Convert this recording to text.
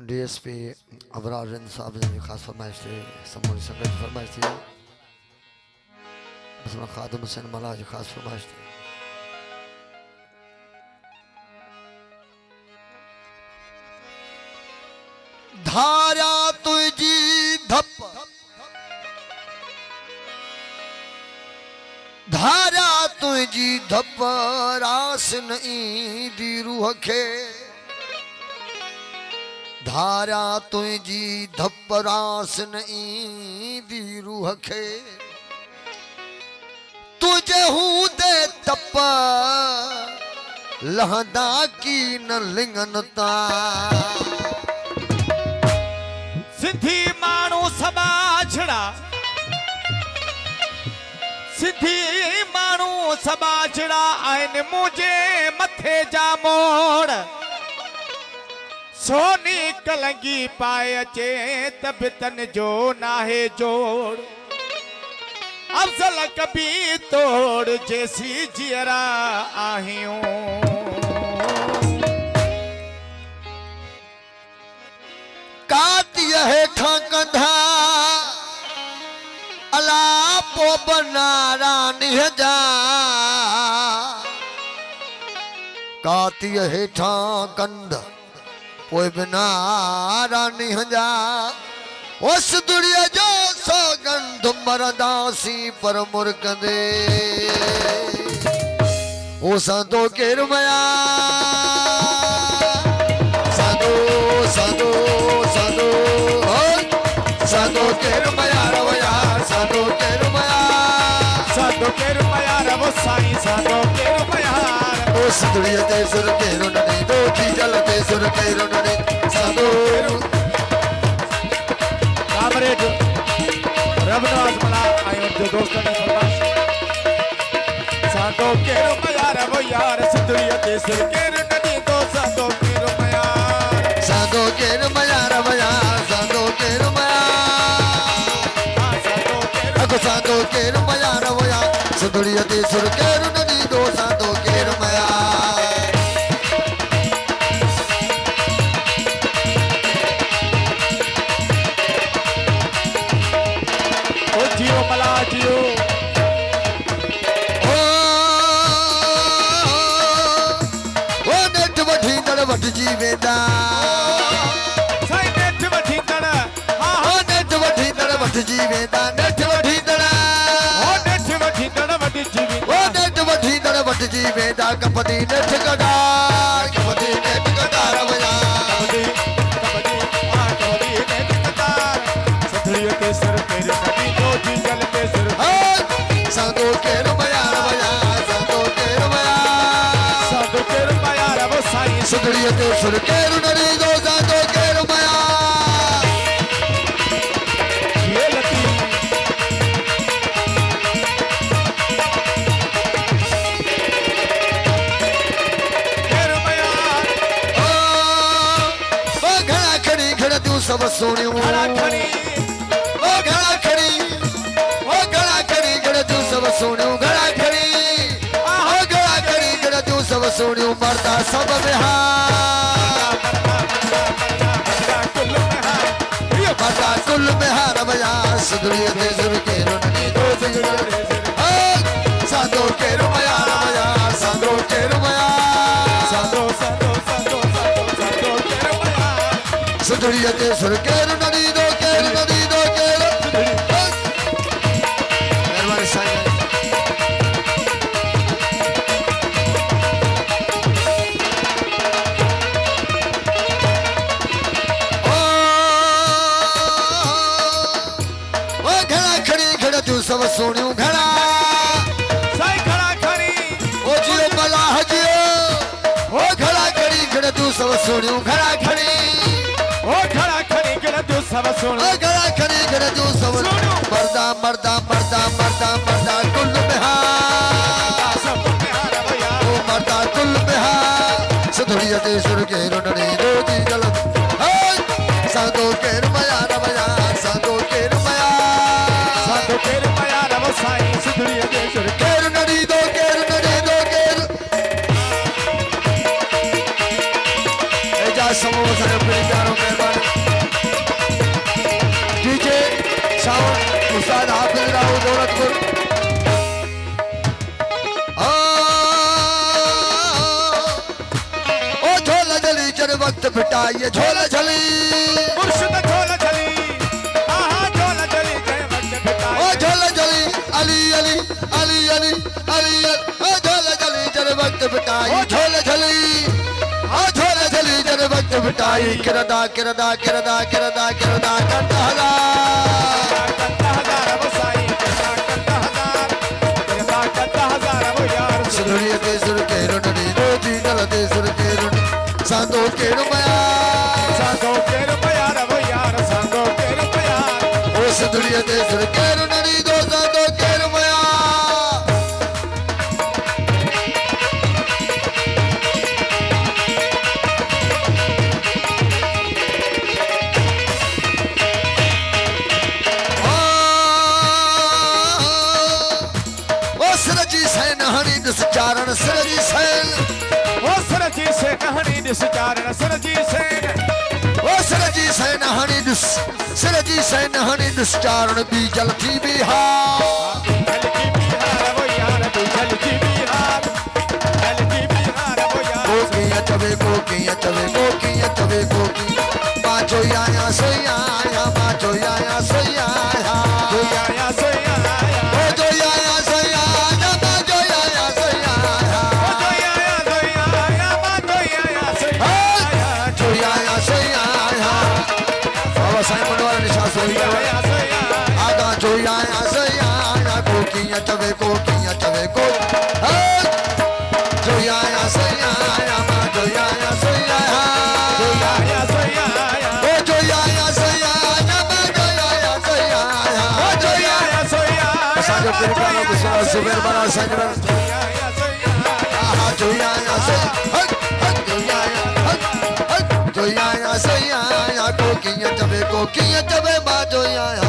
DSP Abrar साहब जी खास फरमाइश थी, समूरी संगत की फरमाइश थी, उसमें खादिम हुसैन मल्ला जी खास फरमाइश थी। धारा तुझी धप धारा तुझी धप रास नहीं दी रूह खे, धारा तुझी धप रास नहीं दी रूह खे, तुझे हूं दे तप लहदा की न लिंगनता। सिंधी माण्हू समाजड़ा, सिंधी माण्हू समाजड़ा आहिनि मुझे मथे जा मोड़, सोनी कलंगी पाए अचे तबितन जो नाहे जोड़, अफजल कभी तोड़ जैसी जियरा आहियूं। कातिय हेठा कंधा अलापो बनारा निहजा, कातिय हेठा कंध पोइ बनारा निहजा, उस दुनिया जो सौगंध मरदासी पर मुरकंदे ओ संतो केरमया संतो संतो संतो संतो केरमया रवया संतो केरमया रवो साईं संतो केरमया उस दुनिया ते सुर केरो ननी दो की जल ते सुर केरो ननी संतो कामरेड रबनाज मला आयो जो दोस्तों ने फरमाइश संतो केरमया रवो यार सिद्धड़िया ते सुर केरो ननी दो संतो केरमया संतो केरमया रवया संतो केरमया अगो संतो केरमया रवया सिद्धड़िया ते सुर केरो ननी दो संतो केरमया। जियो मला जियो ओ नेट वठी दड़ वठ जी वेंदा साईं नेट वठी दड़ हां ओ नेट वठी दड़ वठ जी वेंदा नेट वठी दड़ ओ नेट वठी दड़ वठ जी ओ नेट वठी दड़ वठ जी वेंदा कपदी नेट कडार कपदी नेट कडार वया कबड्डी नेट कतार सथड़ियो के सर तेरे कभी दो जी जल के सर संतो केरमया रवया संतो केरमया रवो साईं सुधड़िया ते सुर केरु नरी दो संतो केरमया। ये लती केरमया ओ घड़ा खड़ी खड़ा तू सब सुनियो खड़ा खड़ी ओ घड़ा खड़ी खड़ा तू सब सुनियो घड़ा खड़ी ओ घड़ा खड़ी खड़ा तू सब सुनियो मरदा सब बिहार मरदा कुल बिहार बया सुधड़िया ते सुर केरो ननी दो संतो केरमया रवया संतो केरमया केरमया सुधड़िया ते सुर केरो ननी दो केरो मेहरबानी साईं। ओ घड़ा खड़ी खड़ा तू सब सुनियो घड़ा साईं खड़ा खड़ी ओ जियो मलाह जियो ओ घड़ा खड़ी खड़ा तू सब सुनियो घड़ा खड़ी ओ खड़ा खड़ी के तू सब सुन ओ घड़ा खड़ी खड़ा तू सब मर्दा मर्दा मर्दा मर्दा मर्दा कुल बिहार सब बिहार भैया ओ मर्दा कुल बिहार सुधड़िया ते सुर केरो ननी दो जी जल संतो केरमया रवया संतो केरमया रवो साईं सिद्धड़िया के सुर केरो ननी दो केरो समोसा मेरी प्यारों मेहरबानी डीजे साउंड उस्ताद हाफिज राव दौलतपुर ओ झोला झली जर वक्त बिताइए झोला झली मुर्शिद झोला झली आहा झोला झली जय वक्त ओ बिताए झोला झली अली अली अली अली अली ओ झोला झली जर वक्त बिताई झोला झली ओ झोला झली जर वक्त बिताई किरदा किरदा किरदा किरदा किरदा करता हला कंता हजार वो साईं कंता हजार वो यार सुरिया के सुर के रुनड़ी रोजी गल दे सुर के रुन सांदो के रुमया सांगो के रुपया वो यार सांगो के रुपया ओ सुरिया के सुर के रुनड़ी दो सांदो के रुमया ओ सरजी सैन हनी दस चारण सरजी सैन वो सरजी से कहानी निस्चारण सरजी से ओ सरजी सैन हनी दस सरजी सैन हनी दस चारण भी जलती बिहार जलती बिहार वो यार जलती बिहार वो यार कोकिया चवे कोकिया चवे कोकिया चवे कोकी बाजो आया सोया आया बाजो आया सोया आया सोया सोया ओ जो आया सोया आया बाजो आया सोया आया जो आया सोया आया बाबा साईं मनवार निशा सोया आगा जो आया सोया आया कोकिया चवे को जो आया सोया आया बाजो आया सोया आया ओ जो आया सोया आया बाजो आया सोया आया साजो तेरे प्यारों को सुना सुबेर बना सजना आहा जो आया सोया जो आया सोया आया कोकिया चवे बाजो आया